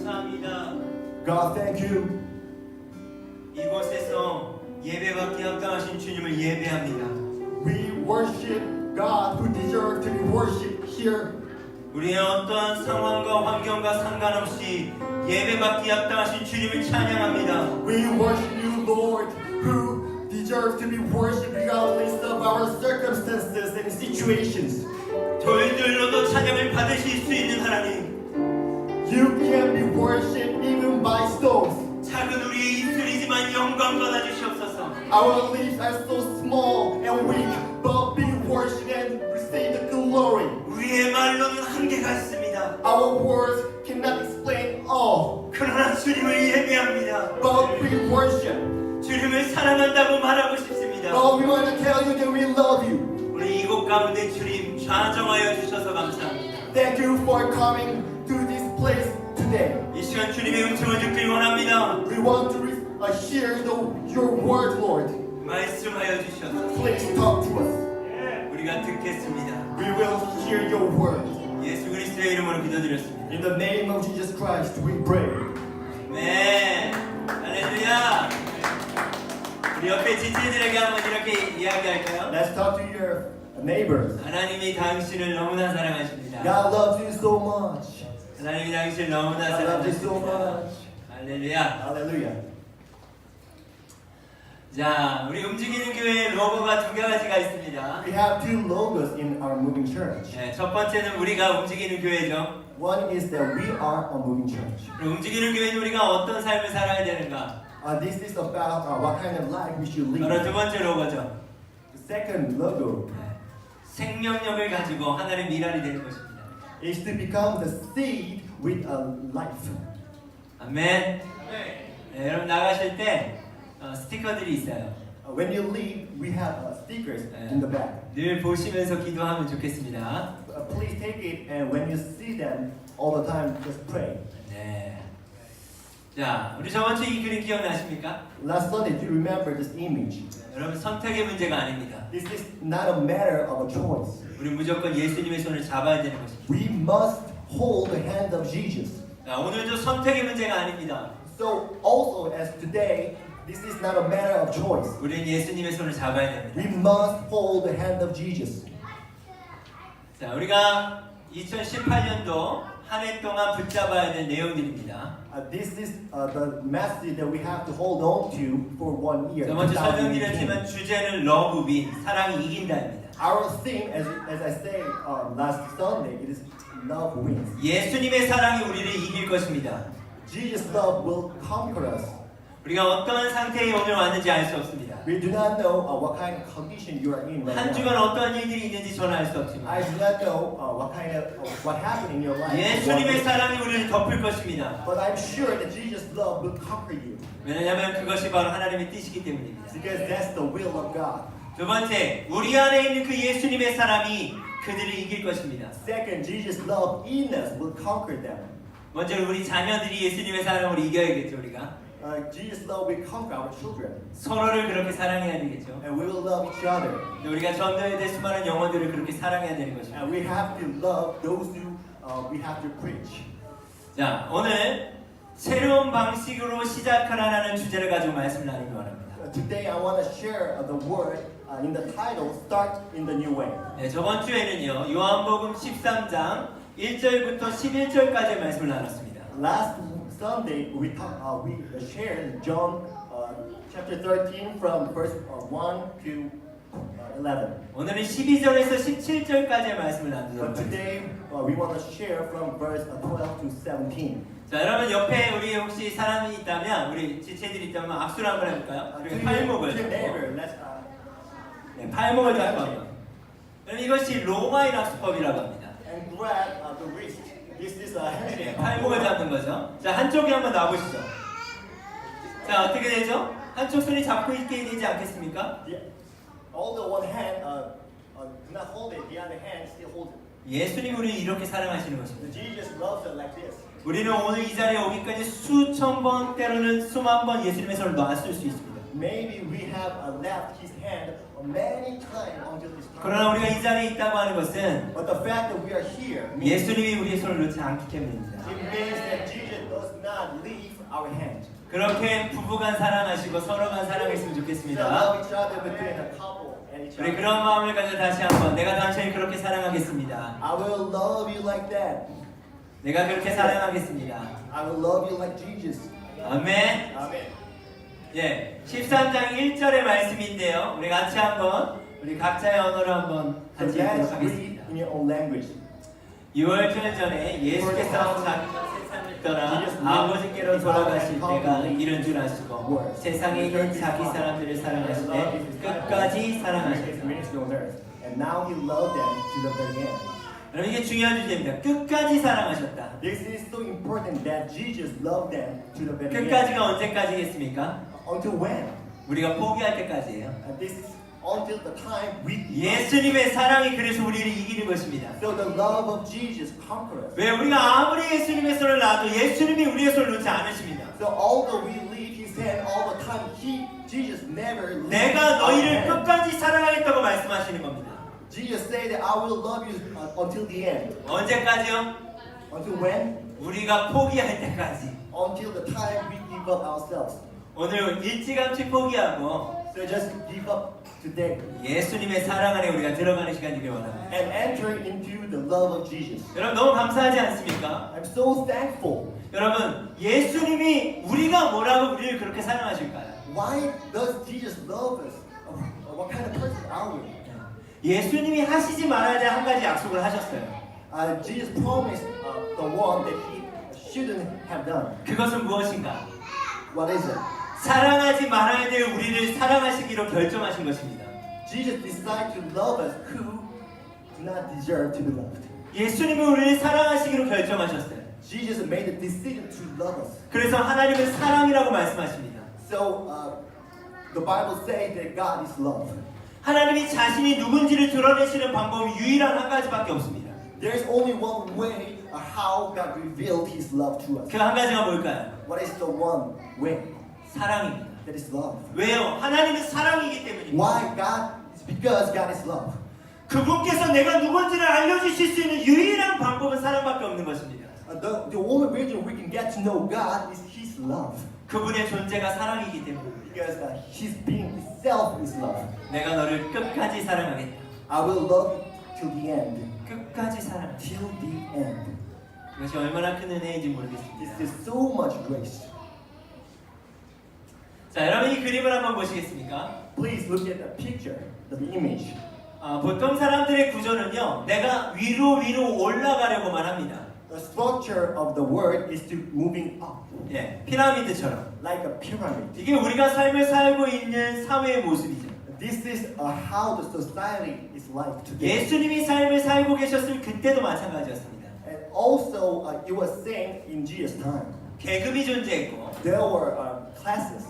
감사합니다. God, thank you. 이곳에서 예배받기 합당하신 주님을 예배합니다. We worship God who deserves to be worshipped here. 우리의 어떠한 상황과 환경과 상관없이 예배받기 합당하신 주님을 찬양합니다. We worship you, Lord, who deserves to be worshipped regardless of our circumstances and situations. 돌들로도 찬양을 받으실 수 있는 하나님. You can be worshipped even by stones. 작은 우리의 입술이지만 영광 받아주시옵소서. Our lips are so small and weak, but be worshipped and receive the glory. 우리의 말로는 한계가 있습니다. Our words cannot explain all, 그러나 주님을 예배합니다. but we worship. 주님을 사랑한다고 말하고 싶습니다. But we want to tell you that we love you. 우리 이곳 가운데 주님 좌정하여 주셔서 감사합니다. Thank you for coming to this place today. 이 시간 주님의 음성을 듣길 원합니다. We want to hear your word, Lord. 말씀하여 주셔서 Please talk to us. 우리가 듣겠습니다. We will hear your word. 예수 그리스도의 이름으로 기도드렸습니다. In the name of Jesus Christ, we pray. 네, 할렐루야. 우리 옆에 지체들에게 한번 이렇게 이야기할까요? Let's talk to your neighbors. 하나님이 당신을 너무나 사랑하십니다. God loves you so much. 하나님이 당신을 너무나 God loves you so 사랑하십니다. much. 할렐루야. Hallelujah. 자, 우리 움직이는 교회에 로고가 두 가지가 있습니다. We have two logos in our moving church. 네, 첫 번째는 우리가 움직이는 교회죠. One is that we are a moving church. 그리고 움직이는 교회는 우리가 어떤 삶을 살아야 되는가. This is about what kind of life we should 바로 두 lead. 번째 로고죠. The second logo 네, 생명력을 가지고 하나님의 미랄이 되는 것입니다. is to become the seed with a life. 아멘. 네, 여러분 나가실 때 스티커들이 있어요. When you leave, we have stickers in the back. 늘 보시면서 기도하면 좋겠습니다. Please take it, and when you see them all the time, just pray. 네. 자, 우리 저번 주 이 그림 기억나십니까? Last Sunday, do you remember this image? 여러분 선택의 문제가 아닙니다. This is not a matter of a choice. 우리 무조건 예수님의 손을 잡아야 되는 것입니다. We must hold the hand of Jesus. 자, 오늘도 선택의 문제가 아닙니다. So also as today, this is not a matter of choice. 우리는 예수님의 손을 잡아야 됩니다. We must hold the hand of Jesus. 자, 우리가 2018년도 한 해 동안 붙잡아야 될 내용들입니다. This is the message that we have to hold on to for 1 year. 저번 주 2018. 설명드렸지만 주제는 Love Wins, 사랑이 이긴다입니다. Our theme, as I said last Sunday, it is love wins. 예수님의 사랑이 우리를 이길 것입니다. Jesus' love will conquer us. 우리가 어떠한 상태에 오늘 왔는지 알 수 없습니다. We do not know what kind of condition you are in right 한 now. 주간 어떠한 일들이 있는지 저는 알 수 없지만 I do not know what happened in your life. 예수님의 사랑이 우리를 덮을 것입니다. But I'm sure that Jesus' love will conquer you. 왜냐하면 그것이 바로 하나님의 뜻이기 때문입니다. Because that's the will of God. 두 번째, 우리 안에 있는 그 예수님의 사랑이 그들을 이길 것입니다. Second, Jesus' love in us will conquer them. 먼저 우리 자녀들이 예수님의 사랑으로 이겨야겠죠. 우리가 Jesus' love will conquer our children. 서로를 그렇게 사랑해야 되겠죠. And we will love each other. 우리가 전도해야 될 수많은 영혼들을 그렇게 사랑해야 되는 것입니다. And we have to love those who we have to preach. 자, 오늘 새로운 방식으로 시작하라는 주제를 가지고 말씀을 나누기 원합니다. Today I want to share the word in the title, Start in the New Way. 네, 저번 주에는요. 요한복음 13장 1절부터 11절까지의 말씀을 나눴습니다. Last Sunday we shared John chapter 13 from verse 1 to 11. 오늘은 12절에서 17절까지의 말씀을 나누도록 But 하겠습니다. today we want to share from verse 12 to 17. 자, 여러분 옆에 우리 혹시 사람이 있다면 우리 지체들이 있다면 악수를 한번 해볼까요? To 그리고 팔목을 your 잡고 neighbor, let's 네, 팔목을 잡고 한번. 여러분 이것이 로마인 악수법이라고 합니다. and grab the wrist. This is a 네, handshake. 팔목을 잡는 거죠. 자, 한쪽에 한번 놔보시죠. 자, 어떻게 되죠? 한쪽 손이 잡고 있게 되지 않겠습니까? All the one hand do not hold it, the other hand still holds it. 예수님 우리를 이렇게 사랑하시는 것입니다. Jesus loves it like this. 우리는 오늘 이 자리에 오기까지 수천 번 때로는 수만 번 예수님의 손을 놨을 수 있습니다. Maybe we have left his hand many times until this time. 그러나 우리가 이 자리에 있다고 하는 것은 But the fact that we are here means 예수님이 우리의 손을 놓지 않기 때문입니다. it means that Jesus does not leave our hand. 그렇게 부부간 사랑하시고 서로간 사랑했으면 So 좋겠습니다. love each other between a couple and each 우리 other. 그런 마음을 가져 다시 한번 내가 당신을 그렇게 사랑하겠습니다. I will love you like that. 내가 그렇게 사랑하겠습니다. I will love you like Jesus. 아멘. Amen. 예, 13장 1절의 말씀인데요. 우리 같이 한번 우리 각자의 언어로 한번 So 같이 let's 읽도록 read 하겠습니다. in your own language. 6월절 전에 예수께서 자기가 세상을 떠나 아버지께로 돌아가실 때가 이른 줄 아시고 세상에 있는 자기 사람들을 사랑하실 때 끝까지 사랑하셨다. And now he loved them to the very end. 여러분 이게 중요한 주제입니다. 끝까지 사랑하셨다. This is so important that Jesus loved them to the very end. 끝까지가 언제까지겠습니까? Until when? 우리가 포기할 때까지예요. And this is until the time we 예수님의 사랑이 그래서 우리를 이기는 것입니다. So the love of Jesus conquers. 왜 우리가 아무리 예수님의 손을 놔도 예수님이 우리의 손을 놓지 않으십니다. So although we leave his hand all the time, Jesus never leaves 내가 our 너희를 hand. 끝까지 사랑하겠다고 말씀하시는 겁니다. Jesus said that I will love you until the end. 언제까지요? Until when? 우리가 포기할 때까지. Until the time we give up ourselves. 오늘 일찌감치 포기하고 So just give up today 예수님의 사랑 안에 우리가 들어가는 시간이길 원합니다. and enter into the love of Jesus. 여러분 너무 감사하지 않습니까? I'm so thankful. 여러분 예수님이 우리가 뭐라고 우리를 그렇게 사랑하실까요? Why does Jesus love us? What kind of person are we? 예수님이 하시지 말아야 될 한 가지 약속을 하셨어요. Jesus promised the one that he shouldn't have done. 그것은 무엇인가? What is it? 사랑하지 말아야 될 우리를 사랑하시기로 결정하신 것입니다. Jesus decided to love us who do not deserve to be loved. 예수님이 우리를 사랑하시기로 결정하셨어요. Jesus made a decision to love us. 그래서 하나님은 사랑이라고 말씀하십니다. So the Bible says that God is love. 하나님이 자신이 누군지를 드러내시는 방법이 유일한 한 가지밖에 없습니다. There's only one way how God revealed His love to us. 그 한 가지가 뭘까요? What is the one way? 사랑입니다. That is love. 왜요? 하나님은 사랑이기 때문입니다. Why God? It's because God is love. 그분께서 내가 누군지를 알려주실 수 있는 유일한 방법은 사랑밖에 없는 것입니다. The only reason we can get to know God is His love. 그분의 존재가 사랑이기 때문입니다. Because His being itself is love. 내가 너를 끝까지 사랑하겠다. I will love you till the end. 끝까지 사랑하겠다. Till the end. 이것이 얼마나 큰 은혜인지 모르겠습니다. This is so much grace. 자, 여러분 이 그림을 한번 보시겠습니까? Please look at the picture, the image. 보통 사람들의 구조는요, 내가 위로 올라가려고만 합니다. The structure of the word is to moving up, 예, 피라미드처럼. like a pyramid. 이게 우리가 삶을 살고 있는 사회의 모습이죠. This is how the society is like today. 예수님이 삶을 살고 계셨을 그때도 마찬가지였습니다. And also, it was same in Jesus' time. 계급이 존재했고, There were classes.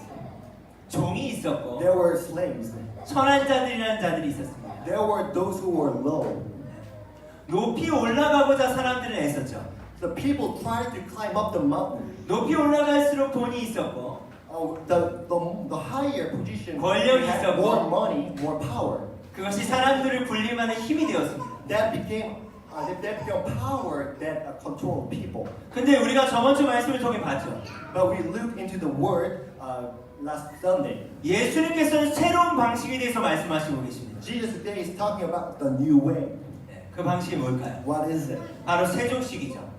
종이 있었고, There were slaves. 천한 자들이라는 자들이 있었습니다. There were those who were low. 높이 올라가고자 사람들은 애썼죠. The people tried to climb up the mountain. 높이 올라갈수록 돈이 있었고, The higher position 권력이 had 있었고, more money, more power. 그것이 사람들을 굴림하는 힘이 되었습니다. That became power that controlled people. 근데 우리가 저번 주 말씀을 통해 봤죠. But we looked into the word last Sunday. 예수님께서는 새로운 방식에 대해서 말씀하시고 계십니다. Jesus today is talking about the new way. 그 방식이 뭘까요? What is it? 바로 세족식이죠.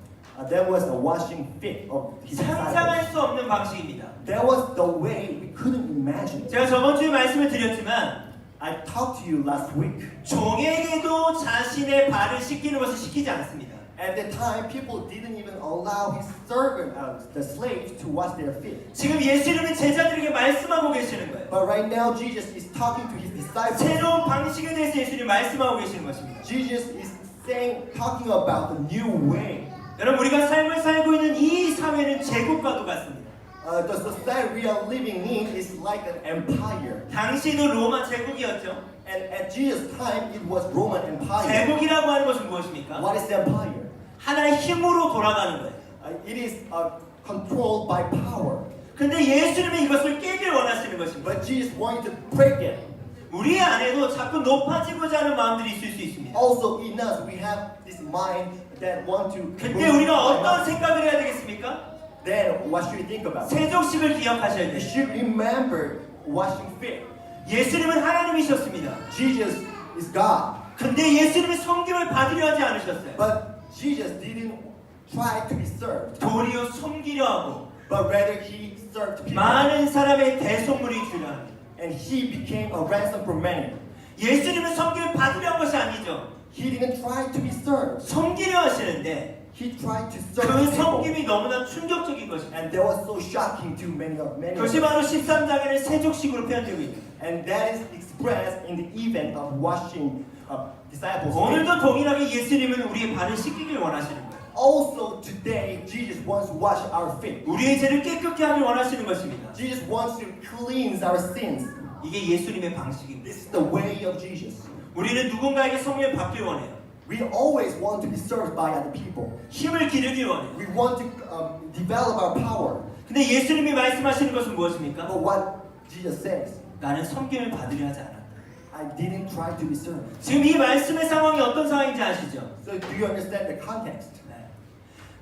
That was a washing feet of his disciples. 상상할 수 없는 방식입니다. That was the way we couldn't imagine. 제가 저번 주에 말씀을 드렸지만 I talked to you last week. 종에게도 자신의 발을 씻기는 것을 시키지 않습니다. At the time, people didn't even allow his servant, the slaves, to wash their feet. 지금 예수님은 제자들에게 말씀하고 계시는 거예요. But right now, Jesus is talking to his disciples. 새로운 방식에 대해서 예수님 말씀하고 계시는 것입니다. Jesus is talking about the new way. 여러분 우리가 삶을 살고 있는 이 사회는 제국과도 같습니다. The society we are living in is like an empire. 당시도 로마 제국이었죠. And at Jesus' time, it was Roman Empire. 제국이라고 하는 것은 무엇입니까? What is empire? 하나의 힘으로 돌아가는 거예요. It is controlled by power. 근데 예수님은 이것을 깨길 원하시는 것입니다. But Jesus wanted to break it. 우리 안에도 자꾸 높아지고자 하는 마음들이 있을 수 있습니다. Also in us, we have this mind that want to. 근데 우리가 어떤 생각을 해야 되겠습니까? then what should you think about? 세족식을 기억하셔야 You 돼요. should remember washing feet. 예수님은 하나님이셨습니다. Jesus is God. 근데 예수님이 섬김을 받으려 하지 않으셨어요. But Jesus didn't try to be served, 도리어 섬기려 하고 but rather he served people. 많은 사람의 대속물이 주려 합니다. And he became a ransom for many. 예수님은 섬김을 받으려 한 것이 아니죠. He didn't try to be served. 섬기려 하시는데 He tried to serve 그 people. 섬김이 너무나 충격적인 것입니다. And that was so shocking to many of 그것이 us. 바로 13장에는 세족식으로 표현되고 있습니다. And that is expressed in the event of washing disciples' feet. 오늘도 동일하게 예수님은 우리의 발을 씻기길 원하시는 거예요. Also today, Jesus wants to wash our feet. 우리의 죄를 깨끗게 하길 원하시는 것입니다. Jesus wants to cleanse our sins. 이게 예수님의 방식입니다. This is the way of Jesus. 우리는 누군가에게 섬김을 받길 원해요. We always want to be served by other people. 힘을 기르길 원해요. We want to develop our power. 근데 예수님이 말씀하시는 것은 무엇입니까? But what Jesus says, 나는 섬김을 받으려 하지 않았다. I didn't try to be served. 지금 이 말씀의 상황이 어떤 상황인지 아시죠? So do you understand the context? 네.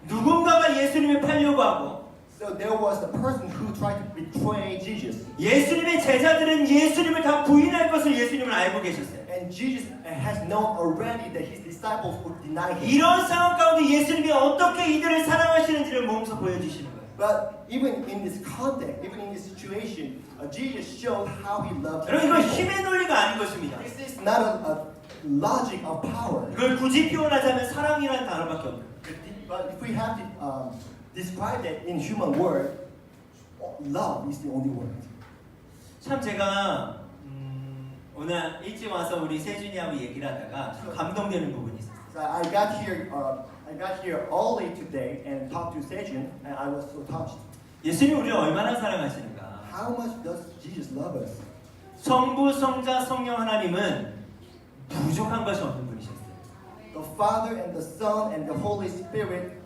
누군가가 예수님을 팔려고 하고 So there was a person who tried to betray Jesus. 예수님의 제자들은 예수님을 다 부인할 것을 예수님을 알고 계셨어요. And Jesus has known already that his disciples would deny him. 이런 상황 가운데 예수님이 어떻게 이들을 사랑하시는지를 몸소 보여주시는 거예요. But even in this context, even in this situation, Jesus showed how he loved 여러분 이건 people. 힘의 논리가 아닌 것입니다. This is not a logic of power. 이걸 굳이 표현하자면 사랑이라는 단어밖에 없어요. But if we have to describe that in human word, love is the only word. 참 제가 오늘 일찍 와서 우리 세준이하고 얘기를 하다가 참 감동되는 부분이 있었어요. So I got here early today and talked to Sejun, and I was so touched. 예수님이 우리를 얼마나 사랑하시는가. How much does Jesus love us? 성부, 성자, 성령 하나님은 부족한 것이 없는 분이셨어요. The Father and the Son and the Holy Spirit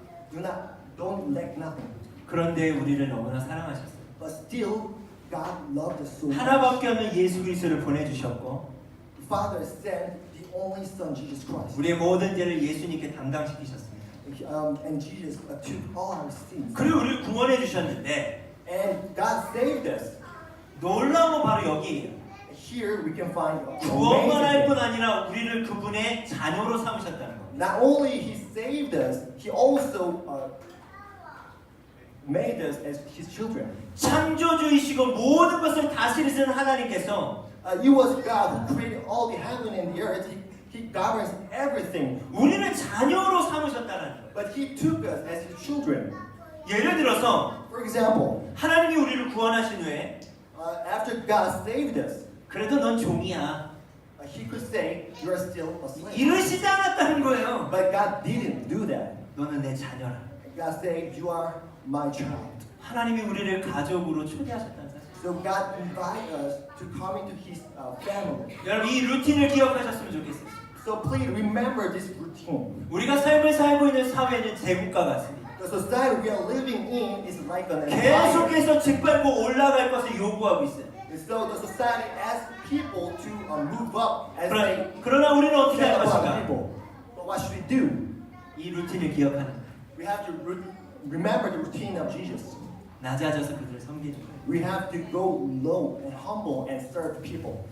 don't lack nothing. 그런데 우리를 너무나 사랑하셨어요. But still, God loved us so much. 하나밖에 없는 예수 그리스도를 보내주셨고 The Father sent the only Son, Jesus Christ. 우리의 모든 죄를 예수님께 담당시키셨습니다. And Jesus took all our sins. 그리고 우리를 구원해 주셨는데 And God saved us. 놀라운 건 바로 여기에요. Here we can find 구원만 할 amazing 뿐 thing. 아니라 우리를 그분의 자녀로 삼으셨다는 겁니다. Not only He saved us, He also made us as His children. 창조주이시고 모든 것을 다스리시는 하나님께서 It was God who created all the heaven and the earth. He governs everything. 우리를 자녀로 삼으셨다는 거예요. But He took us as His children. 예를 들어서 For example, 하나님이 우리를 구원하신 후에 after God saved us, 그래도 넌 종이야 He could say, "You are still a slave." 이러시지 않았다는 거예요. But God didn't do that. 너는 내 자녀라. God said, "You are my child." 하나님이 우리를 가족으로 초대하셨다는 사실. So God invited us to come into His family. 여러분 이 루틴을 기억하셨으면 좋겠어요. So please remember this routine. 우리가 삶을 살고 있는 사회는 제국가 같습니다. The society we are living in is like an empire. 계속해서 짓밟고 올라갈 것을 요구하고 있어요. And so the society asks people to move up as they 그러나 우리는 어떻게 할 care about 것인가? people. But what should we do? 이 루틴을 기억하는 거예요. We have to remember the routine of Jesus. 낮아져서 그들을 섬기는 거예요. We have to go low and humble and serve people.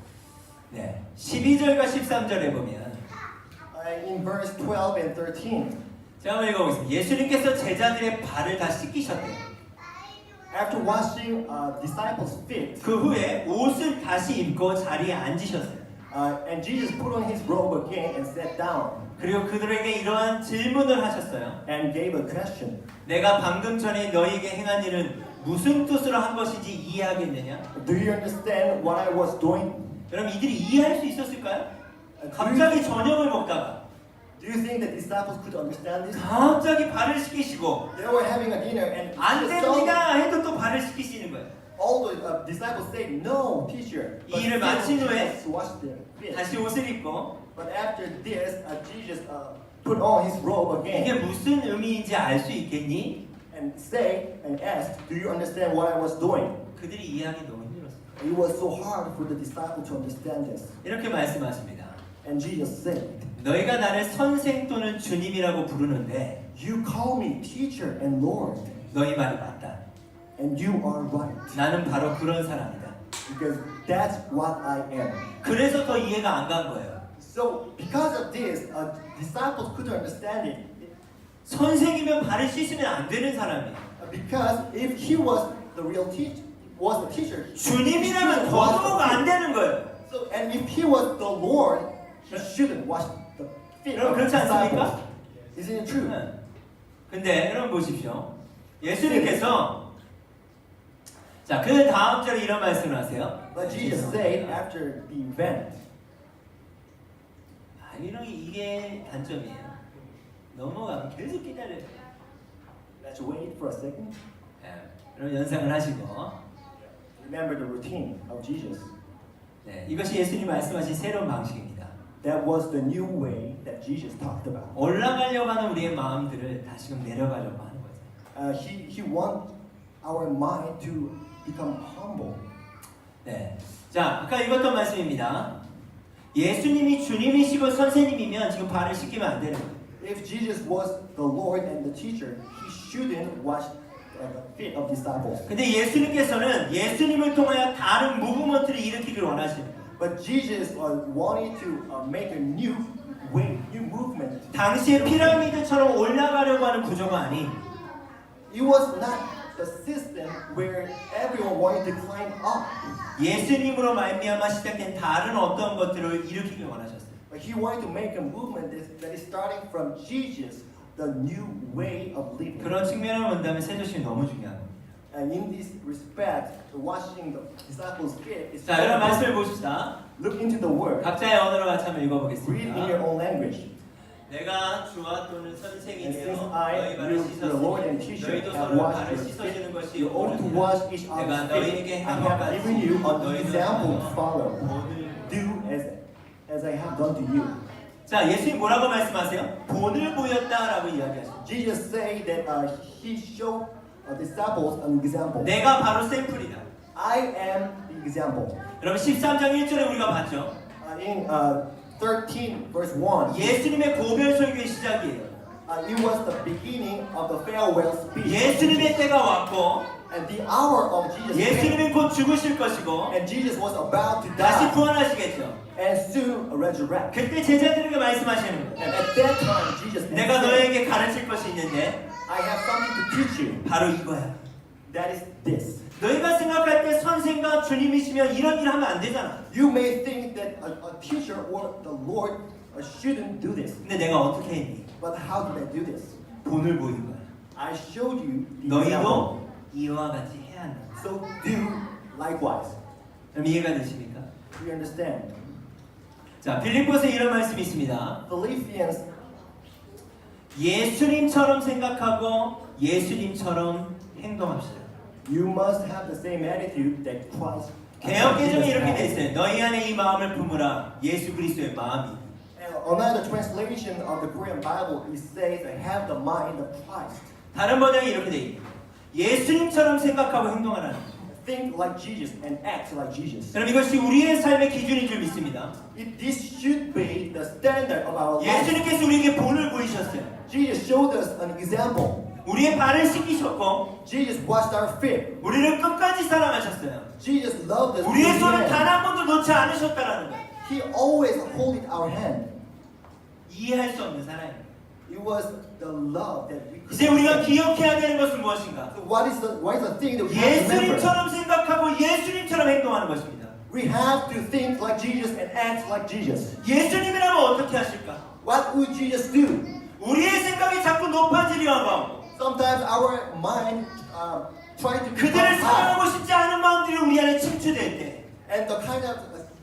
네, 12절과 13절에 보면 In verse 12 and 13, 제가 한번 읽어보겠습니다. 예수님께서 제자들의 발을 다 씻기셨대요. after washing disciples' feet, 그 후에 옷을 다시 입고 자리에 앉으셨어요. and Jesus put on his robe again and sat down 그리고 그들에게 이러한 질문을 하셨어요. and gave a question. 내가 방금 전에 너희에게 행한 일은 무슨 뜻으로 한 것인지 이해하겠느냐? Do you understand what I was doing? 여러분 이들이 이해할 수 있었을까요? 갑자기 저녁을 먹다가 Do you think the disciples could understand this? 갑자기 발을 씻기시고 They were having a dinner and 안 Jesus 됩니다 해도 또 발을 씻기시는 거예요. all the disciples said, "No, teacher." 이 일을 마친 후에 Jesus washed their feet. 다시 옷을 입고 But after this, Jesus put on his robe 이게 again 무슨 의미인지 알 수 있겠니? and asked, "Do you understand what I was doing?" 그들이 이해하기 너무 힘들었어요. It was so hard for the disciples to understand this. 이렇게 말씀하십니다. And Jesus said, 너희가 나를 선생 또는 주님이라고 부르는데 "You call me teacher and Lord, 너희 말이 맞다. And you are right. 나는 바로 그런 사람이다. Because that's what I am. 그래서 더 이해가 안 간 거예요. So because of this, disciples couldn't understand it. 선생이면 발을 씻으면 안 되는 사람이에요. Because if he was the real teacher, was the teacher, 주님이라면 더더욱 안 되는 거예요. So and if he was the Lord, he shouldn't wash the feet of 여러분 the 그렇지 않습니까? disciples. Isn't it true? 네. 근데 여러분 보십시오. 예수님께서 자, 그 다음 절에 이런 말씀을 하세요. But Jesus said after the event, 이게 단점이에요. 넘어가면 계속 기다려요. let's wait for a second. 네. 여러분 연상을 하시고 Remember the routine of Jesus. 네, 이것이 예수님 말씀하신 새로운 방식입니다. That was the new way that Jesus talked about. 올라가려고 하는 우리의 마음들을 다시금 내려가려고 하는 거죠. He wants our mind to become humble. 네, 자, 아까 읽었던 말씀입니다. 예수님이 주님이시고 선생님이면 지금 발을 씻기면 안 되는 거예요. If Jesus was the Lord and the teacher, he shouldn't wash the feet of disciples. 근데 예수님께서는 예수님을 통하여 다른 무브먼트를 일으키길 원하시는 거예요. But Jesus wanted to make a new way, new movement. 당시의 피라미드처럼 올라가려고 하는 구조가 아닌 It was not the system where everyone wanted to climb up. 예수님으로 말미암아 시작된 다른 어떤 것들을 일으키길 원하셨어요. But he wanted to make a movement that is starting from Jesus, the new way of living. 그런 측면을 본다면 세조심이 너무 중요한 겁니다. And in this respect, the washing the disciples' feet is. 자, 여러분 말씀을 보십시다. Look into the word. 각자의 언어로 같이 한번 Read in 읽어보겠습니다. your own language. 내가 주와 또는 선생이 And 되어 since I, 너희 발을 the Lord and 씻었으니 teacher, 너희도 have 서로 washed 발을 your 씻어주는 feet, 것이 you ought to 옳으니라. wash each 내가 other's 너희에게 feet. I 행한 것 have 같이 given you an 너희도 example to follow. 본을 Do as I have done to you. 자, 예수님 뭐라고 말씀하세요? 본을 보였다라고 이야기하십니다. Jesus said that he showed disciples an example. 내가 바로 샘플이다. I am the example. 여러분 13장 1절에 우리가 봤죠. In 13 verse 1, 예수님의 고별 설교의 시작이에요. it was the beginning of the farewell speech. 예수님의 때가 왔고 And the hour of Jesus came. 예수님은 곧 죽으실 것이고 And Jesus was about to 다시 die 부활하시겠죠. and soon resurrect. 그때 제자들에게 말씀하시는 거예요. And at that time, Jesus 내가 said, 너에게 가르칠 것이 있는데 I have something to teach you. 바로 이거야. That is this. 너희가 생각할 때 선생과 주님이시면 이런 일 하면 안 되잖아. You may think that a teacher or the Lord shouldn't do this. 근데 내가 어떻게 했니? But how did I do this? 본을 보인 거야. I showed you the example. 너희도 이와 같이 해야 한다. So do likewise. 그럼 이해가 되십니까? We understand. 자, 빌립보서에 이런 말씀이 있습니다. Philippians, 예수님처럼 생각하고 예수님처럼 행동합시다. you must have the same attitude that Christ. 개역개정이 이렇게 돼 있어요. 너희 안에 이 마음을 품으라. 예수 그리스도의 마음이. Another translation of the Korean Bible it says, "Have the mind of Christ." 다른 번역이 이렇게 돼 있어요. 예수님처럼 생각하고 행동하라는 거예요. Think like Jesus and act like Jesus. 그럼 이것이 우리의 삶의 기준인 줄 믿습니다. This should be the standard of our life. 예수님께서 우리에게 본을 보이셨어요. Jesus showed us an example. 우리의 발을 씻기셨고 Jesus washed our feet. 우리를 끝까지 사랑하셨어요. Jesus loved us. 우리의 to the 손을 end. 단 한 번도 놓지 않으셨다라는 거예요. He always holded our hand. 이해할 수 없는 사랑이에요. It was the love that we. 이제 우리가 기억해야 되는 것은 무엇인가? So what is the thing that we have to remember? 예수님처럼 생각하고 예수님처럼 행동하는 것입니다. We have to think like Jesus and act like Jesus. 예수님이라면 어떻게 하실까? What would Jesus do? 우리의 생각이 자꾸 높아지려 하고 Sometimes our mind try to become 그들을 high, 사랑하고 싶지 않은 마음들이 우리 안에 침투될 때 and the kind of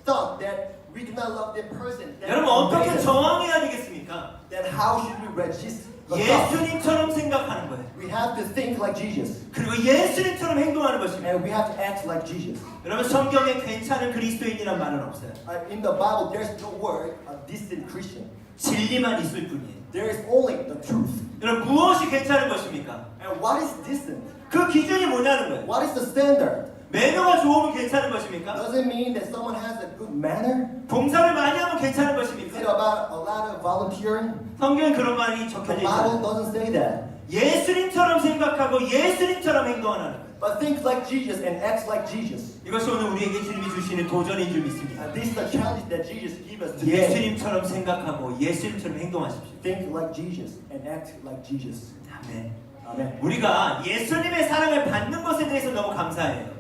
thought that we do not love that person. That 여러분 어떻게 invade us. 저항해야 되겠습니까? Then how should we resist the thought? 예수님처럼 생각하는 거예요. We have to think like Jesus, 그리고 예수님처럼 행동하는 것입니다. and we have to act like Jesus. 여러분 성경에 괜찮은 그리스도인이란 말은 없어요. In the Bible, there's no word a decent Christian. 진리만 있을 뿐이에요. There is only the truth. 여러분 무엇이 괜찮은 것입니까? And what is decent? 그 기준이 뭐냐는 거예요. What is the standard? 매너가 좋으면 괜찮은 것입니까? Does it mean that someone has a good manner? 봉사를 많이 하면 괜찮은 Is it 것입니까? about a lot of volunteering? 성경에 그런 말이 The 적혀져 Bible 있어요. doesn't say that. 예수님처럼 생각하고 예수님처럼 행동하는 거예요. But think like Jesus and act like Jesus. 이것이 오늘 우리에게 주님이 주시는 도전인 줄 믿습니다. And this is the challenge that Jesus gives us today. 예수님처럼 생각하고 예수님처럼 행동하십시오. Think like Jesus and act like Jesus. 아멘. Amen. 우리가 예수님의 사랑을 받는 것에 대해서 너무 감사해요.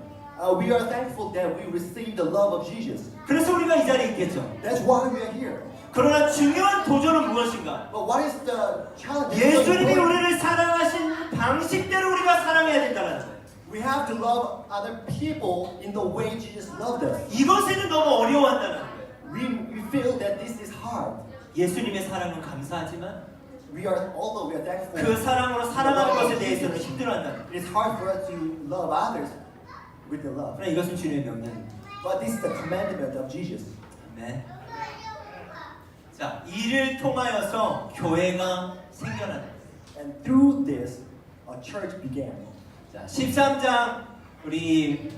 We are thankful that we receive the love of Jesus. 그래서 우리가 이 자리에 있겠죠. That's why we are here. 그러나 중요한 도전은 무엇인가? But what is the challenge? 예수님이 우리를 사랑하신 방식대로 우리가 사랑해야 된다는 거예요. We have to love other people in the way Jesus loved us. 이것에는 너무 어려워한다는 거예요. We feel that this is hard. 예수님의 사랑은 감사하지만 Although we are thankful, 그 사랑으로 사랑하는 것에 대해서는 힘들어한다는 거예요. it is hard for us to love others with the love. 그러나 이것은 주님의 명령입니다. But this is the commandment of Jesus. 아멘. 자, 이를 통하여서 교회가 생겨난다. And through this, a church began. 자, 13장 우리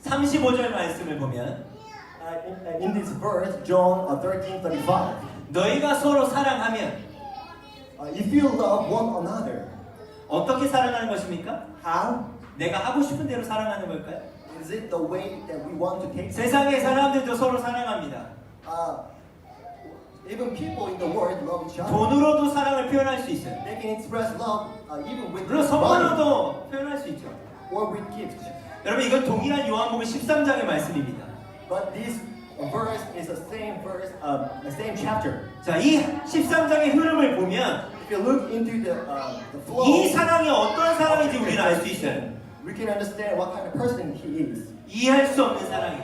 35절 말씀을 보면 In this verse, John 13:35, 너희가 서로 사랑하면 if you love one another, 어떻게 사랑하는 것입니까? how? 내가 하고 싶은 대로 사랑하는 걸까요? Is it the way that we want to take? 세상의 사람들도 서로 사랑합니다. Even people in the world love each other. 돈으로도 사랑을 표현할 수 있어요. They can express love even with 물론 money 선물로도 표현할 수 있죠. or with gifts. 여러분 이건 동일한 요한복음 13장의 말씀입니다. But this verse is the same verse, the same chapter. 자, 이 13장의 흐름을 보면 If you look into the flow, 이 사랑이 어떤 사랑인지 우리는 알 수 있어요. we can understand what kind of person he is. 이해할 수 없는 사랑이죠.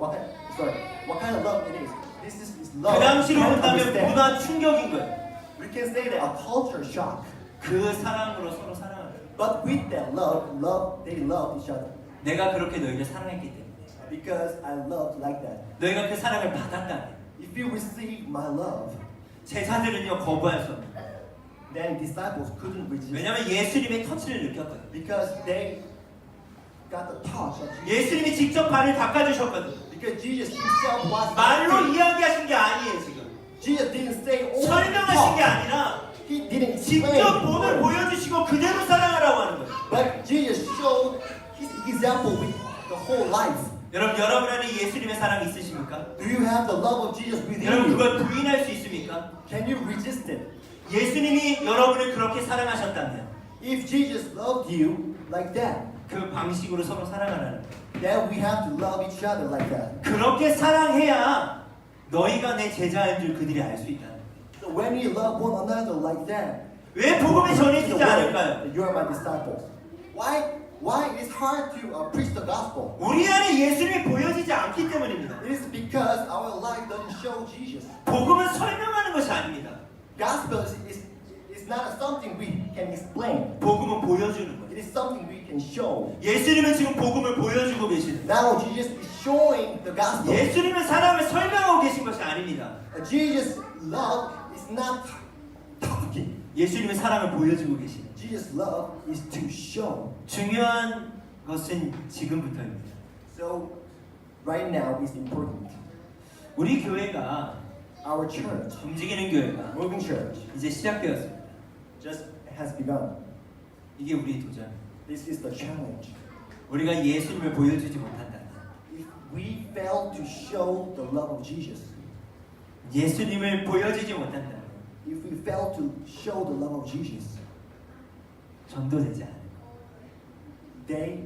What kind of love it is. This is love. 그 당시로 Can't 본다면 understand. 문화 충격인 거예요. We can say that a culture shock. 그 사랑으로 서로 사랑하는 거예요. But with that love, they love each other. 내가 그렇게 너희를 사랑했기 때문에 Because I loved like that. 너희가 그 사랑을 받았다면 If you receive my love, 제자들은요 거부할 수 없는 거예요. then disciples couldn't resist. 왜냐하면 예수님의 터치를 느꼈거든요. Because they got the touch of Jesus. 예수님이 직접 발을 닦아주셨거든요. Because Jesus himself was 말로 이야기하신 게 아니에요 지금. Jesus didn't say only 설명하신 게 talk. 아니라 He didn't explain 직접 몸을 words. 보여주시고 그대로 사랑하라고 하는 거예요. But Jesus showed his example with the whole life. 여러분 안에 예수님의 사랑이 있으십니까? Do you have the love of Jesus within 여러분 you? 그걸 부인할 수 있습니까? Can you resist it? 예수님이 여러분을 그렇게 사랑하셨다면 If Jesus loved you like that, 그 방식으로 서로 사랑하라는 거예요. then we have to love each other like that. 그렇게 사랑해야 너희가 내 제자인 줄 그들이 알 수 있다는 거예요. So when you love one another like that, 왜 복음이 전해지지 않을까요? you are my disciples. Why it's hard to preach the gospel? 우리 안에 예수님이 보여지지 않기 때문입니다. It is because our life doesn't show Jesus. 복음은 설명하는 것이 아닙니다. Gospel is not something we can explain. 복음은 보여주는 거예요. It is something we can show. 예수님은 지금 복음을 보여주고 계시는 거예요. Now Jesus is showing the gospel. 예수님은 사랑을 설명하고 계신 것이 아닙니다. Jesus' love is not talking. 예수님은 사랑을 보여주고 계시는 거예요. Jesus' love is to show. 중요한 것은 지금부터입니다. So right now is important. 우리 교회가 Our church, 움직이는 교회가 moving church, 이제 시작되었습니다. just has begun. 이게 우리의 도전. This is the challenge. 우리가 예수님을 보여주지 못한다면, If we fail to show the love of Jesus, 예수님을 보여주지 못한다면 if we fail to show the love of Jesus, 전도되지 않을 거예요. they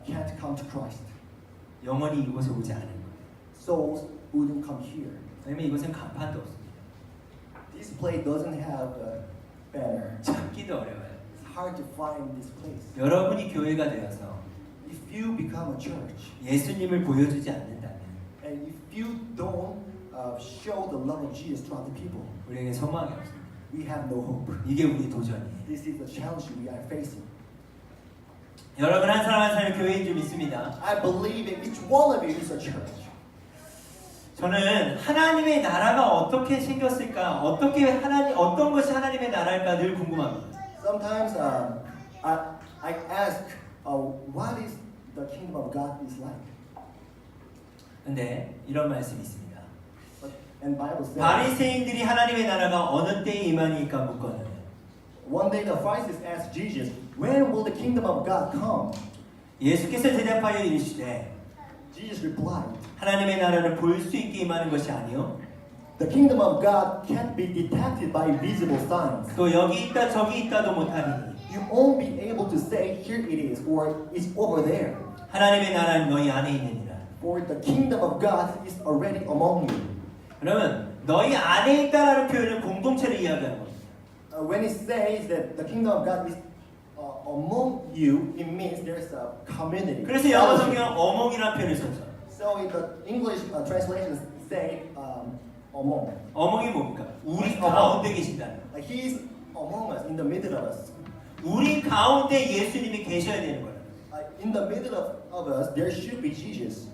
can't come to Christ. 영원히 이곳에 오지 않을 거예요. Souls wouldn't come here. 왜냐면 이곳엔 간판도 없습니다. This place doesn't have a banner. 찾기도 어려워요. It's hard to find this place. 여러분이 교회가 되어서 If you become a church 예수님을 보여주지 않는다면 and if you don't show the love of Jesus to other people, 우리에게 소망이 없습니다. we have no hope. 이게 우리 도전이에요. This is the challenge we are facing. 여러분 한 사람 한 사람이 교회인 줄 믿습니다. I believe that each one of you is a church. 저는 하나님의 나라가 어떻게 생겼을까, 어떤 것이 하나님의 나라일까 늘 궁금합니다. Sometimes I ask, what is the kingdom of God is like? 근데 이런 말씀이 있습니다. And Bible says, 바리새인들이 하나님의 나라가 어느 때에 임하니까 묻거든. One day the Pharisees asked Jesus, when will the kingdom of God come? 예수께서 대답하여 이르시되 Jesus replied, 하나님의 나라를 볼 수 있게 임하는 것이 아니요 the kingdom of God can't be detected by visible signs. 또 여기 있다 저기 있다도 못하리니 You won't be able to say, here it is, or it's over there. 하나님의 나라는 너희 안에 있느니라. For the kingdom of God is already among you. 그러면 너희 안에 있다라는 표현은 공동체를 이야기하는 겁니다. When it says that the kingdom of God is among you, it means there's a community. 그래서 영어 성경은 어몽이라는 표현을 썼죠. So in the English translations say among. 어몽이 뭡니까? 우리 어몽. 가운데 계신다는 거예요. Like he is among us, in the middle of us. 우리 가운데 예수님이 계셔야 되는 거예요. In the middle of us, there should be Jesus.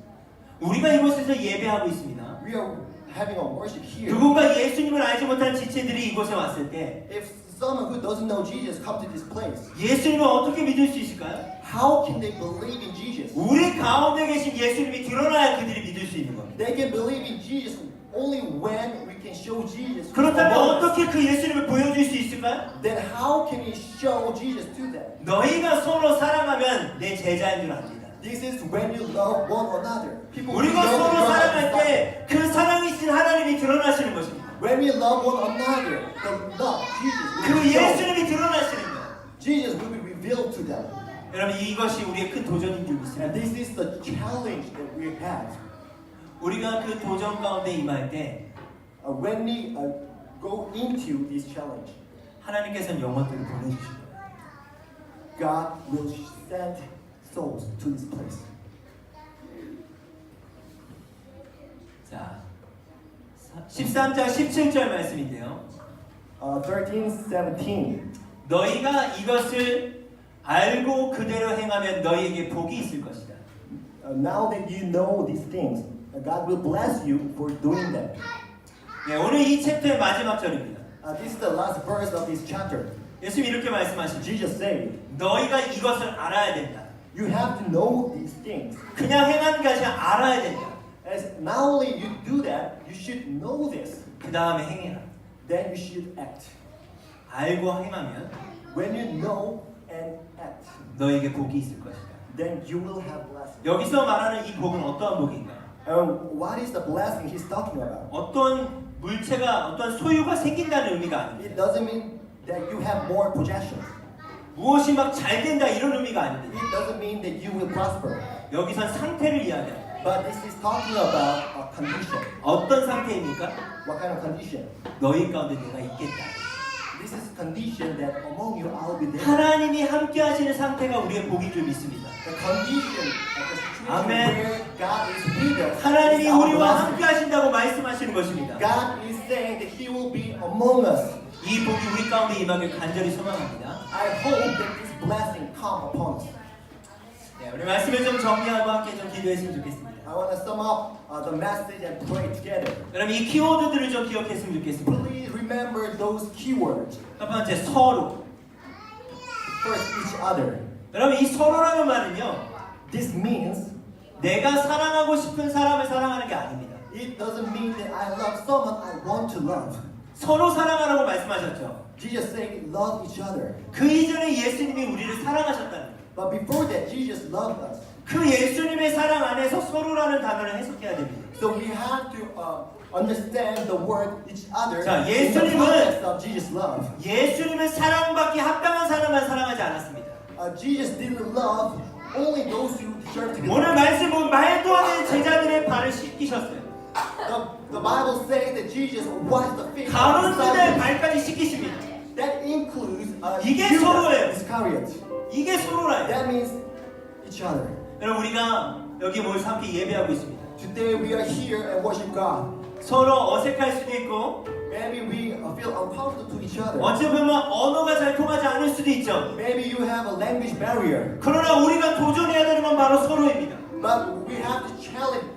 우리가 이곳에서 예배하고 있습니다. We are having a worship here. 누군가 예수님을 알지 못한 지체들이 이곳에 왔을 때 If someone who doesn't know Jesus come to this place, 예수님을 어떻게 믿을 수 있을까요? how can they believe in Jesus? 우리 가운데 계신 예수님이 드러나야 그들이 믿을 수 있는 겁니다. They can believe in Jesus only when we can show Jesus. 그렇다면 among us. 어떻게 그 예수님을 보여줄 수 있을까요? Then how can we show Jesus to them? 너희가 서로 사랑하면 내 제자인 줄 압니다. This is when you love one another. People who 우리가 know 서로 God 사랑할 is 때 그 사랑이신 하나님이 드러나시는 것입니다. when we love one another, the love Jesus 그 will be shown. 예수님이 드러나시는 거예요. Jesus will be revealed to them. 여러분 이것이 우리의 큰 도전인 줄 And 믿습니다. this is the challenge that we have. 우리가 그 도전 가운데 임할 때 When we go into this challenge, 하나님께서는 영혼들을 보내주실 거예요. God will send souls to this place. 자, 13장 17절 말씀인데요. 13, 17. 너희가 이것을 알고 그대로 행하면 너희에게 복이 있을 것이다. Now that you know these things, God will bless you for doing them. 네, 오늘 이 챕터의 마지막 절입니다. This is the last verse of this chapter. 예수님 이렇게 말씀하시죠. Jesus said, 너희가 이것을 알아야 된다. you have to know these things. 그냥 행하는 게 아니라 알아야 된다. As not only you do that, you should know this. 그 다음에 행해라. Then you should act. 알고 행하면 When you know and act, 너희에게 복이 있을 것이다. then you will have blessing. 여기서 말하는 이 복은 어떠한 복인가요? What is the blessing he's talking about? 어떤 물체가 어떤 소유가 생긴다는 의미가 아닙니다. It doesn't mean that you have more possessions. 무엇이 막 잘 된다 이런 의미가 아닙니다. It doesn't mean that you will prosper. 여기선 상태를 이야기합니다. But this is talking about a condition. 어떤 상태입니까? What kind of condition? 너희 가운데 내가 있겠다. This is condition that among you I'll be there. 하나님이 함께 하시는 상태가 우리의 복인 줄 믿습니다. The condition of the situation Amen. where God is with us. 하나님이 is our 우리와 blessing. 함께 하신다고 말씀하시는 것입니다. God is saying that He will be among us. 이 복이 우리 가운데 임하길 간절히 소망합니다. I hope that this blessing come upon us. 네, 우리 말씀을 좀 정리하고 함께 좀 기도했으면 좋겠습니다. I want to sum up the message and pray together. 여러분 이 키워드들을 좀 기억했으면 좋겠습니다. Please remember those keywords. 첫 번째 서로. First, each other. 여러분 이 서로라는 말은요. This means 내가 사랑하고 싶은 사람을 사랑하는 게 아닙니다. it doesn't mean that I love someone I want to love. 서로 사랑하라고 말씀하셨죠. Jesus said love each other. 그 이전에 예수님이 우리를 사랑하셨다는 거예요. But before that, Jesus loved us. 그 예수님의 사랑 안에서 서로라는 단어를 해석해야 됩니다. So we have to understand the word each other 자, in the 예수님은- context of Jesus' love. 예수님은 사랑받기 합당한 사람만 사랑하지 않았습니다. Jesus didn't love only those who deserve to be 오늘 loved. 말씀은 말도 안 되는 제자들의 발을 씻기셨어요. The Bible says that Jesus washed the feet of 가론들의 disciples. 발까지 씻기십니다. That includes 이게 서로예요. Judas Iscariot. 이게 서로라요. That means each other. 여러분 우리가 여기 모여서 함께 예배하고 있습니다. Today we are here and worship God. 서로 어색할 수도 있고 Maybe we feel uncomfortable to each other. 어찌 보면 언어가 잘 통하지 않을 수도 있죠. Maybe you have a language barrier. 그러나 우리가 도전해야 되는 건 바로 서로입니다. But we have to challenge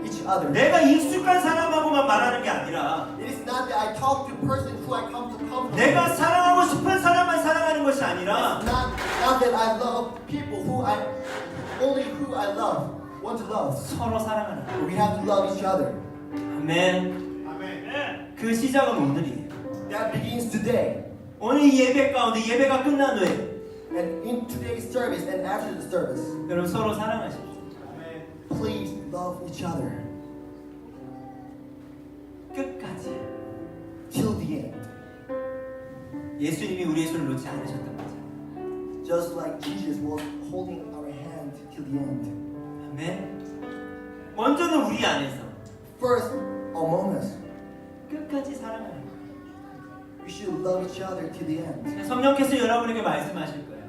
each other. 내가 익숙한 사람하고만 말하는 게 아니라 It is not that I talk to a person who I come to comfort. 내가 사랑하고 싶은 사람만 사랑하는 것이 아니라 Not that I love people who only who I love, want to love. 서로 사랑하는 거예요. We have to love each other. 아멘. 그 시작은 오늘이에요. That begins today. 오늘 이 예배 가운데 예배가 끝난 후에 and in today's service and after the service, 여러분 서로 사랑하십시오. please love each other 끝까지. till the end. 예수님이 우리의 손을 놓지 않으셨단 말이에요. Just like Jesus was holding our hand till the end. 아멘. 먼저는 우리 안에서 First, among us, 끝까지 사랑하는 거예요. we should love each other till the end. 성령께서 여러분에게 말씀하실 거예요.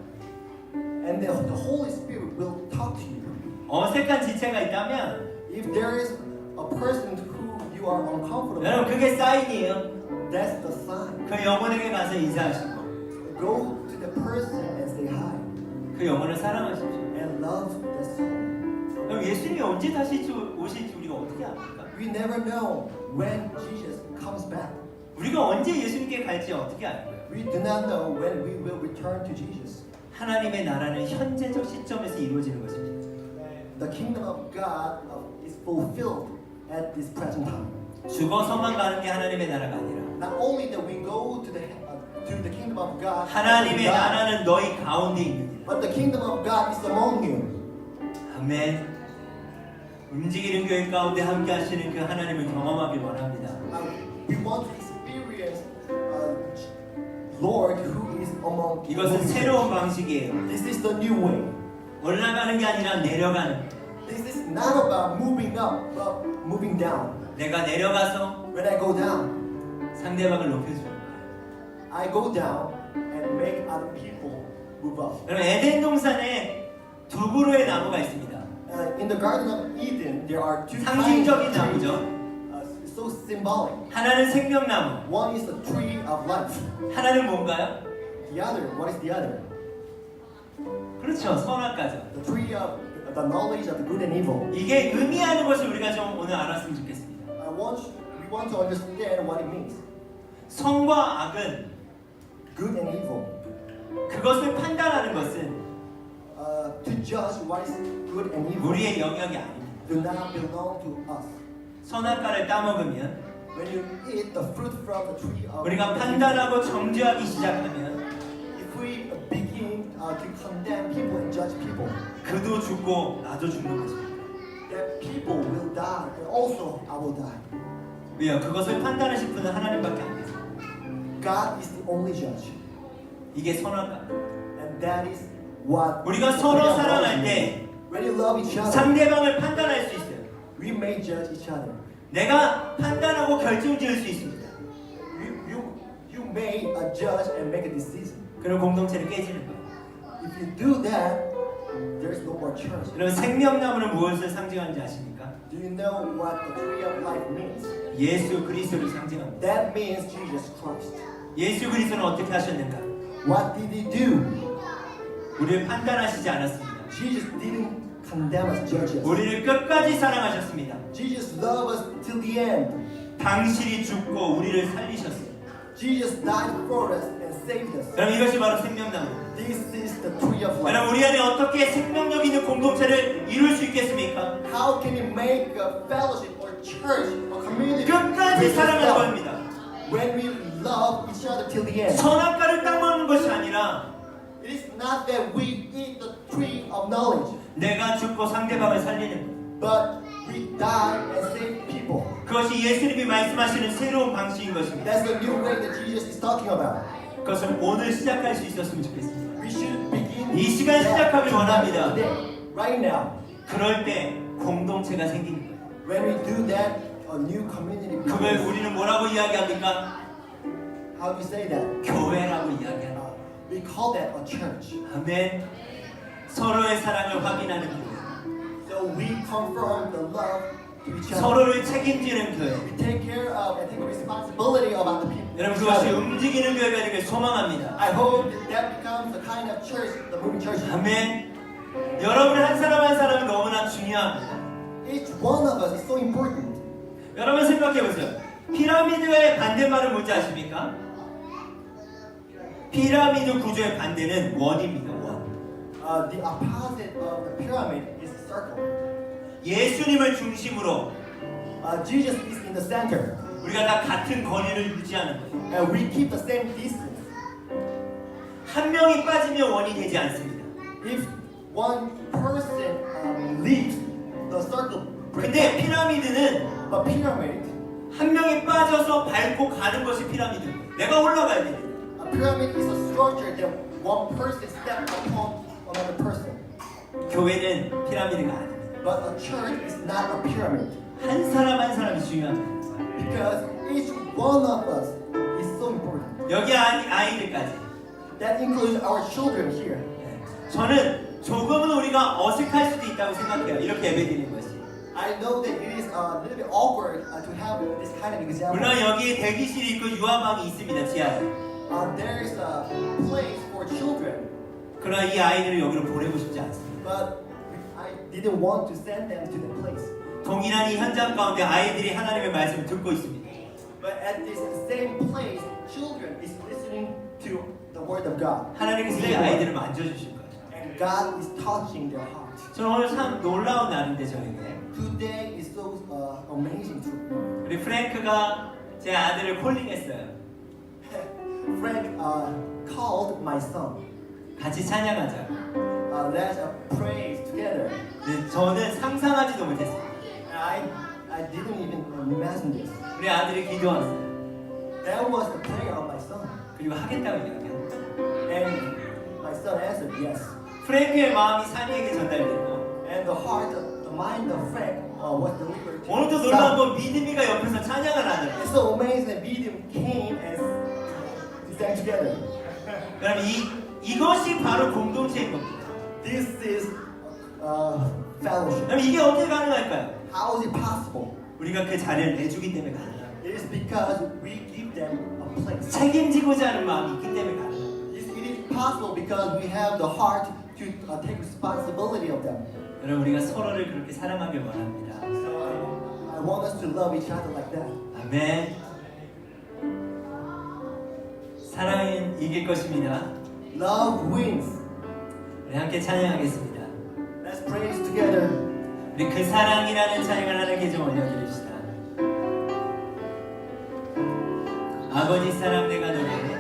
And the Holy Spirit will talk to you. 어색한 지체가 있다면 If there is a person who you are uncomfortable, 여러분 그게 사인이에요. that's the sign. 그 영혼에게 가서 인사하시고 Go to the person and say hi 그 영혼을 사랑하십시오. and love the soul. 그럼 예수님이 언제 다시 오실지 우리가 어떻게 압니까? We never know when Jesus comes back. 우리가 언제 예수님께 갈지 어떻게 알 거예요? We do not know when we will return to Jesus. 하나님의 나라는 현재적 시점에서 이루어지는 것입니다. The kingdom of God is fulfilled at this present time. 죽어서만 가는 게 하나님의 나라가 아니라 Not only that we go to the kingdom of God, 하나님의 나라는 너희 가운데 있느니라. but the kingdom of God is among you. 아멘. 움직이는 교회 가운데 함께 하시는 그 하나님을 경험하길 원합니다. We want to experience Lord who is among 이것은 you. 새로운 방식이에요. This is the new way. 올라가는 게 아니라 내려가는 거예요. This is not about moving up, but moving down. 내가 내려가서 When I go down, 상대방을 높여주는 거예요. I go down and make other people move up. 여러분 에덴 동산에 두 그루의 나무가 있습니다. In the Garden of Eden, there are two 상징적인 kinds of trees. 나무죠. So symbolic. 하나는 생명나무, One is the tree of life. 하나는 뭔가요? The other, what is the other? 그렇죠, 선악과죠. The tree of the knowledge of the good and evil. 이게 의미하는 것을 우리가 좀 오늘 알았으면 좋겠습니다. We want to understand what it means. 선과 악은 Good and evil. 그것을 판단하는 것은 To judge what is good and evil 우리의 영역이 아닙니다. do not belong to us. 선악과를 따먹으면 When you eat the fruit from the tree of 우리가 good and 판단하고 정죄하기 시작하면 evil, if we begin to condemn people and judge people, 그도 죽고 나도 죽는 것입니다. that people will die and also I will die. 왜요? 그것을 판단하실 분은 하나님밖에 안 계세요. God is the only judge, 이게 선악과. and that is what 우리가 the 서로 tree of 사랑할 knowledge 때 means. When you love each other, 상대방을 판단할 수 있어요. we may judge each other. 내가 판단하고 결정지을 수 있습니다. You may judge and make a decision. 그럼 공동체를 깨지는 거예요. If you do that, there's no more church. 여러분 생명나무는 무엇을 상징하는지 아십니까? Do you know what the tree of life means? 예수 그리스도를 상징합니다. That means Jesus Christ. 예수 그리스도는 어떻게 하셨는가? What did he do? 우리를 판단하시지 않았습니다. Jesus didn't condemn us, judge us. 우리를 끝까지 사랑하셨습니다. Jesus loved us till the end. 당신이 죽고 우리를 살리셨어요. Jesus died for us and saved us. 여러분 이것이 바로 생명나무. This is the tree of 여러분 life. 우리 안에 어떻게 생명력 있는 공동체를 이룰 수 있겠습니까? How can you make a fellowship or church or community 끝까지 with 사랑하는 love? 겁니다. When we love each other till the end. 선악과를 따먹는 것이 아니라 It is not that we eat the tree of knowledge, 내가 죽고 상대방을 살리는 것. but we die and save people. 그것이 예수님이 말씀하시는 새로운 방식인 것입니다. That's the new way that Jesus is talking about. 그것을 오늘 시작할 수 있었으면 좋겠습니다. We should begin 이 시간 시작하길 원합니다. today, right now. 그럴 때 공동체가 생기는 거예요. When we do that, a new community 그걸 begins. 우리는 뭐라고 이야기합니까? How do we say that? 교회라고 이야기합니다. We call that a church. 아멘. 서로의 사랑을 확인하는 교회. So we confirm the love to each other. 서로를 책임지는 교회. We take care of and take responsibility about the people. 여러분 그것이 움직이는 교회가 되길 소망합니다. I hope that becomes the kind of church, the moving church. 아멘. 여러분 한 사람 한 사람은 너무나 중요합니다. Each one of us is so important. 여러분 생각해 보세요. 피라미드의 반대말은 뭔지 아십니까? 피라미드 구조의 반대는 원입니다. 원. The opposite of the pyramid is a circle. 예수님을 중심으로 Jesus is in the center, 우리가 다 같은 거리를 유지하는 거예요. and we keep the same distance. 한 명이 빠지면 원이 되지 않습니다. If one person leaves, the circle breaks. 근데 피라미드는 But pyramid, 한 명이 빠져서 밟고 가는 것이 피라미드. 내가 올라가야 됩니다. a pyramid is a structure that one person steps upon another person. 교회는 피라미드가 아닙니다. But a church is not a pyramid 한 사람 한 사람이 중요합니다. because each one of us is so important. 여기 아이들까지. That includes our children here. 저는 조금은 우리가 어색할 수도 있다고 생각해요. 이렇게 예배드리는 것이. I know that it is a little bit awkward to have this kind of example. 물론 여기에 대기실이 있고 유아방이 있습니다. 지하에. There is a place for children, 그러나 이 아이들을 여기로 보내고 싶지 않습니다. but I didn't want to send them to the place. 동일한 이 현장 가운데 아이들이 하나님의 말씀을 듣고 있습니다. But at this same place, children is listening to the word of God. 하나님께서 이 아이들을 만져주실 거예요. And God is touching their heart. 저는 오늘 참 놀라운 날인데 저에게 Today is so amazing to me. 우리 프랭크가 제 아들을 콜링했어요. Frank called my son. 같이 찬양하자. Let's pray together. 근데 저는 상상하지도 못했어요. I didn't even imagine this. 우리 아들이 기도했어요. That was the prayer of my son. 그리고 하겠다고 이야기했어요. And my son answered yes. 프랭크의 마음이 사니에게 전달됐고 And the heart, the mind of Frank was delivered to 오늘 또 his 놀라운 son. 건 믿음이가 옆에서 찬양을 하는 It's 거예요. so amazing that Medium came and sang together. 그럼 이것이 바로 공동체인 겁니다. This is fellowship. 그럼 이게 어떻게 가능할까요? How is it possible? 우리가 그 자리를 내주기 때문에 가능합니다. It is because we give them a place. 책임지고자 하는 마음이 있기 때문에 가능합니다. It is possible because we have the heart to take responsibility of them. 여러분 우리가 서로를 그렇게 사랑하길 원합니다. So I want us to love each other like that. 아멘. 사랑은 이길 것입니다. Love wins. 우리 함께 찬양하겠습니다. Let's pray this together. 우리 그 사랑이라는 찬양을 하나님께 좀 올려드립시다. 아버지 사랑 내가 노래해.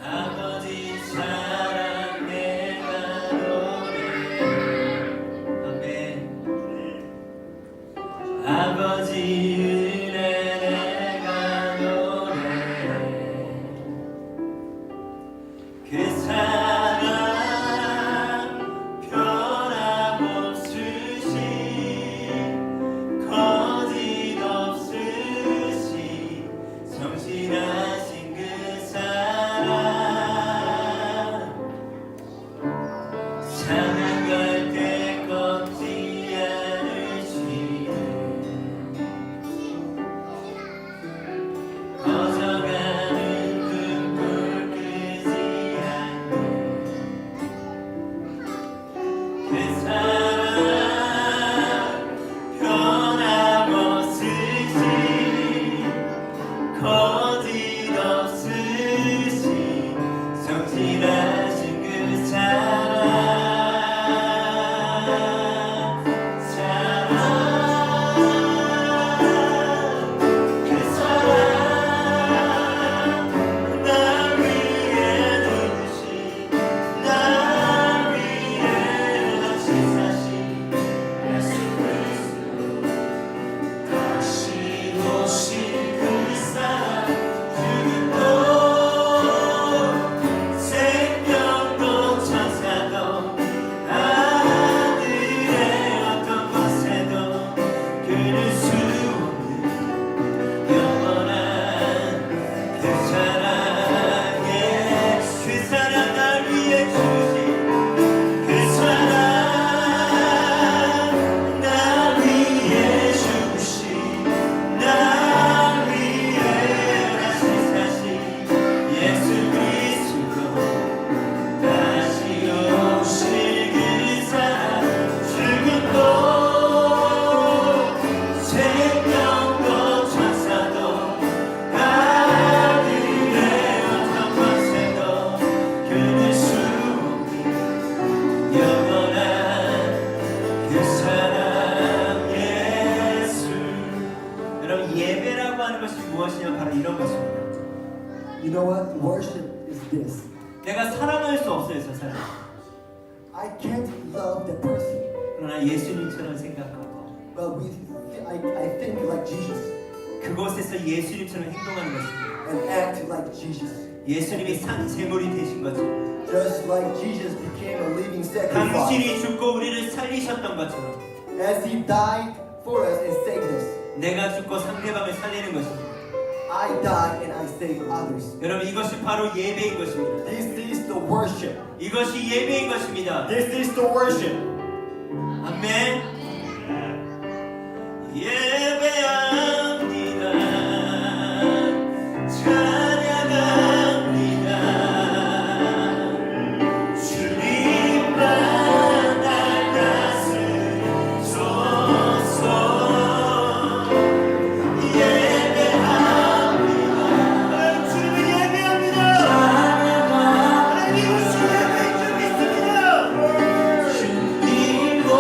아버지 사랑 내가 노래해. 아멘. 아버지 은혜 내가 노래해. 그 사랑 변함없으시 거짓 없으시 worship is this. 내가 사랑할 수 없어요, 저 사람. I can't love that person, 그러나 예수님처럼 생각하고 but I think like Jesus 그곳에서 예수님처럼 행동하는 것입니다. and act like Jesus. 예수님이 산 제물이 되신 거죠. Just like Jesus became a living sacrifice. 당신이 죽고 우리를 살리셨던 것처럼 As He died for us and saved us. 내가 죽고 상대방을 살리는 것입니다. I die and I save others. 여러분, 이것이 바로 예배인 것입니다. This is the worship. 이것이 예배인 것입니다. This is the worship. 아멘. 예배합니다. 찬양합니다. 주님만 나가시소서. 예배합니다. 주님 예배합니다. 하나님 이것이 예배인 줄 믿습니다. 주님으로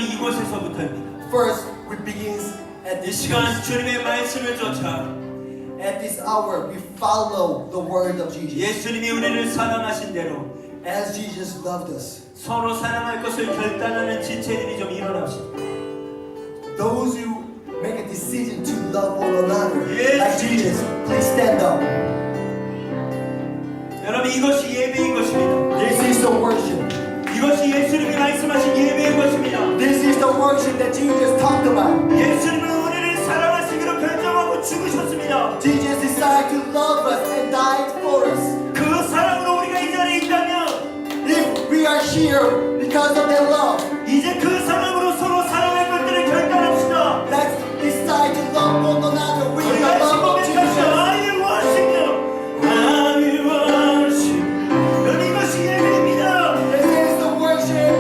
시작은 이곳에서부터입니다. First, we begins at 이 this 시간 주님의 말씀을 쫓아 At this hour, we follow the word of Jesus. 예수님이 우리를 사랑하신 대로 As Jesus loved us. 서로 사랑할 것을 결단하는 지체들이 좀 일어납시다. Those who make a decision to love one another, Yes. like Jesus, please stand up. 여러분 이것이 예배인 것입니다. This is the worship. 이것이 예수님이 말씀하신 예배인 것입니다. This is the worship that Jesus talked about. 예수님은 우리를 사랑하시기로 결정하고 죽으셨습니다. Jesus decided to love us and died for us. 그 사랑으로 우리가 이 자리에 있다면 If we are here because of that love, 이제 그 사랑으로 서로 사랑할 것들을 결단합시다. let's decide to love one another with the 우리가 love of 지금까지 Jesus. I will worship you. I will worship. 여러분 이것이 예배입니다. This is the worship.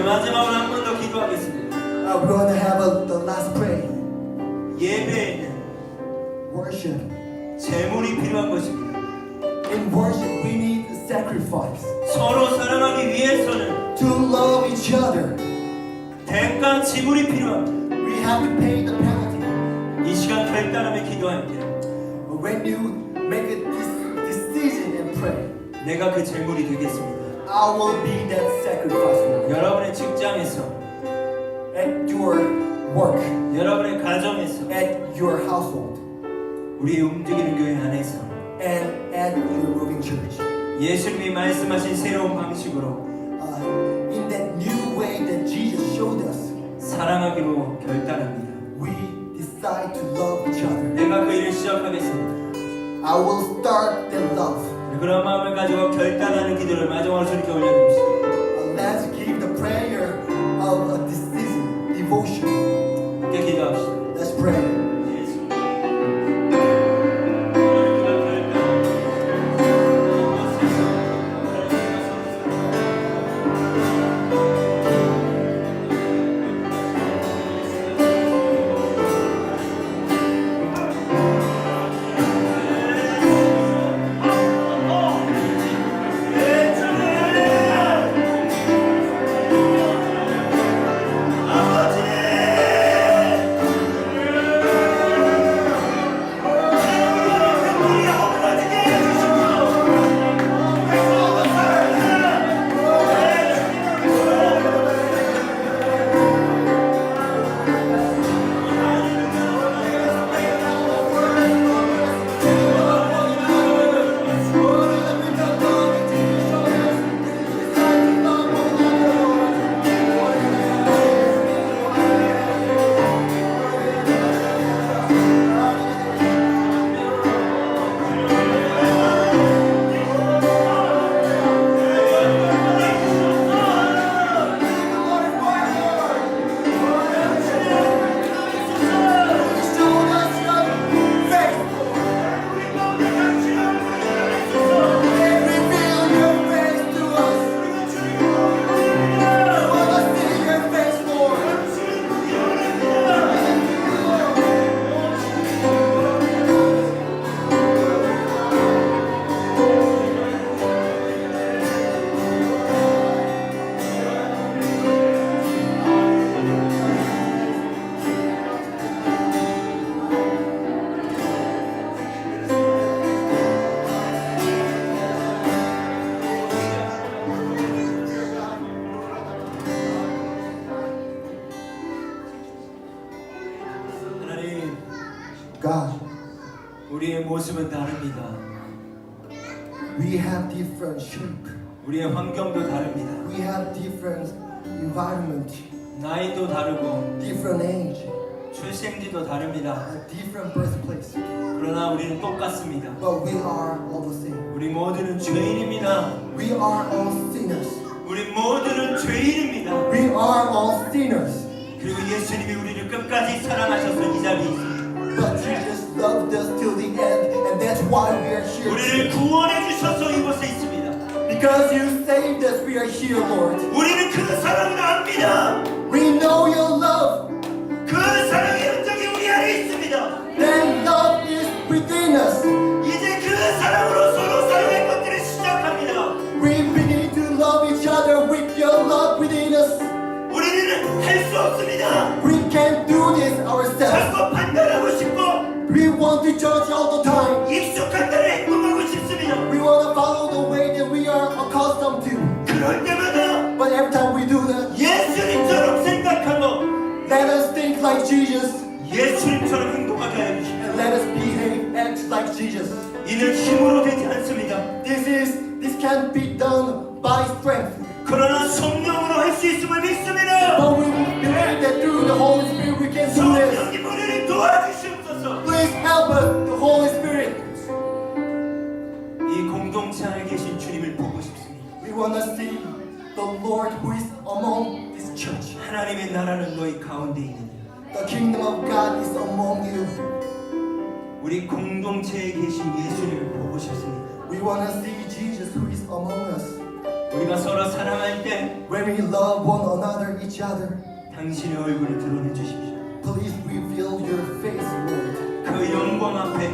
마지막으로 한 번 더 기도하겠습니다. We're going to have the last prayer. 예배에는 Worship. 재물이 필요한 것입니다. In worship, we need a sacrifice. 서로 사랑하기 위해서는 To love each other, 대가 지불이 필요합니다. we have to pay the penalty. 이 시간 결단하며 기도할게요. When you make a decision and pray, 내가 그 재물이 되겠습니다. I will be that sacrifice. Lord. 여러분의 직장에서, At your work, 여러분의 가정에서, at your household, 우리 움직이는 교회 안에서 and at your moving church. 예수님이 말씀하신 새로운 방식으로 In that new way that Jesus showed us, 사랑하기로 결단합니다. we decide to love each other. 내가 그 일을 시작하겠습니다. I will start that love. 그런 마음을 가지고 결단하는 기도를 마지막으로 주님께 올려드립시다. Let's give the prayer of a decision, devotion. 함께 기도합시다. Let's pray. God. 우리의 모습은 다릅니다. We have different shape. 우리의 환경도 다릅니다. We have different environment, 나이도 다르고 different age, 출생지도 다릅니다. a different birthplace. 그러나 우리는 똑같습니다. But we are all the same. 우리 모두는 죄인입니다. We are all sinners. 우리 모두는 죄인입니다. We are all sinners. 그리고 예수님이 우리를 끝까지 사랑하셔서 이 자리에 있습니다. But Jesus loved us till the end, and that's why we are here. 우리를 구원해 주셔서 이곳에 있습니다. Because you saved us, we are here, Lord. 우리는 그 사랑을 압니다. We know your love. 그 사랑의 흔적이 우리 안에 있습니다. That love is within us. 이제 그 사랑으로 서로 사랑의 것들을 시작합니다. We begin to love each other with your love within us. 우리는 할 수 없습니다. We can't do this ourselves. 자꾸 판단하고 싶고 We want to judge all the time. 익숙한 대로 행동하고 싶습니다. We want to follow the way that we are accustomed to. 그럴 때마다 But every time we do that, 예수님처럼 생각하고 let us think like Jesus 예수님처럼 행동하게 하여 주십시오. and let us behave, act like Jesus. 이는 힘으로 되지 않습니다. This can't be done by strength. 그러나 성령으로 할 수 있음을 믿습니다. But we believe that through the Holy Spirit we can do this. 성령님 우리를 도와주시옵소서. Please help us, the Holy Spirit. 이 공동체 안에 계신 주님을 보고 싶습니다. We want to see the Lord who is among this church. 하나님의 나라는 너희 가운데 있느냐. The kingdom of God is among you. 우리 공동체에 계신 예수님을 보고 싶습니다. We want to see Jesus who is among us. 우리가 서로 사랑할 때 When we love one another, each other, 당신의 얼굴을 드러내 주십시오. please reveal your face, Lord. 그 영광 앞에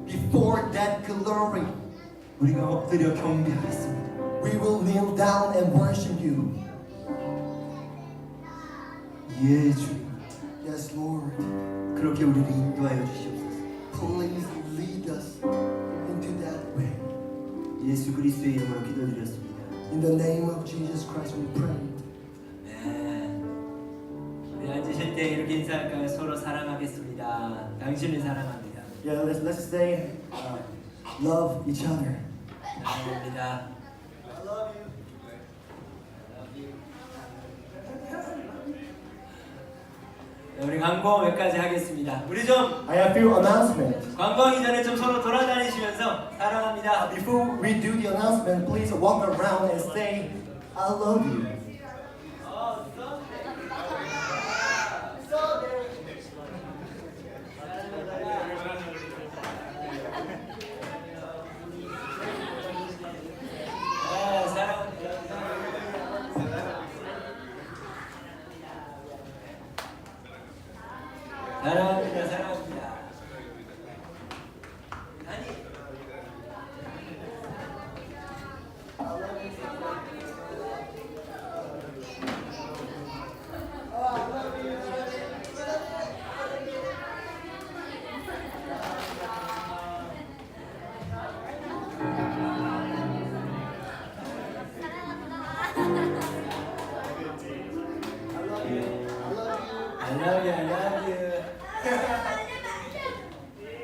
Before that glory, 우리가 엎드려 경배하겠습니다. we will kneel down and worship you. 예 주님, Yes, Lord. 그렇게 우리를 인도하여 주시옵소서. Please lead us into that way. 예수 그리스도의 이름으로 기도드렸습니다. In the name of Jesus Christ we pray. 네. 우리 앉으실 때 이렇게 인사할까요? 서로 사랑하겠습니다. 당신을 사랑합니다. Yeah, let's say love each other. 사랑합니다. I love you. 네, 우리 광고 몇 가지 하겠습니다. 우리 좀 I have few announcements. 관광하기 전에 좀 서로 돌아다니시면서 사랑합니다. Before we do the announcement, please walk around and say, I love you.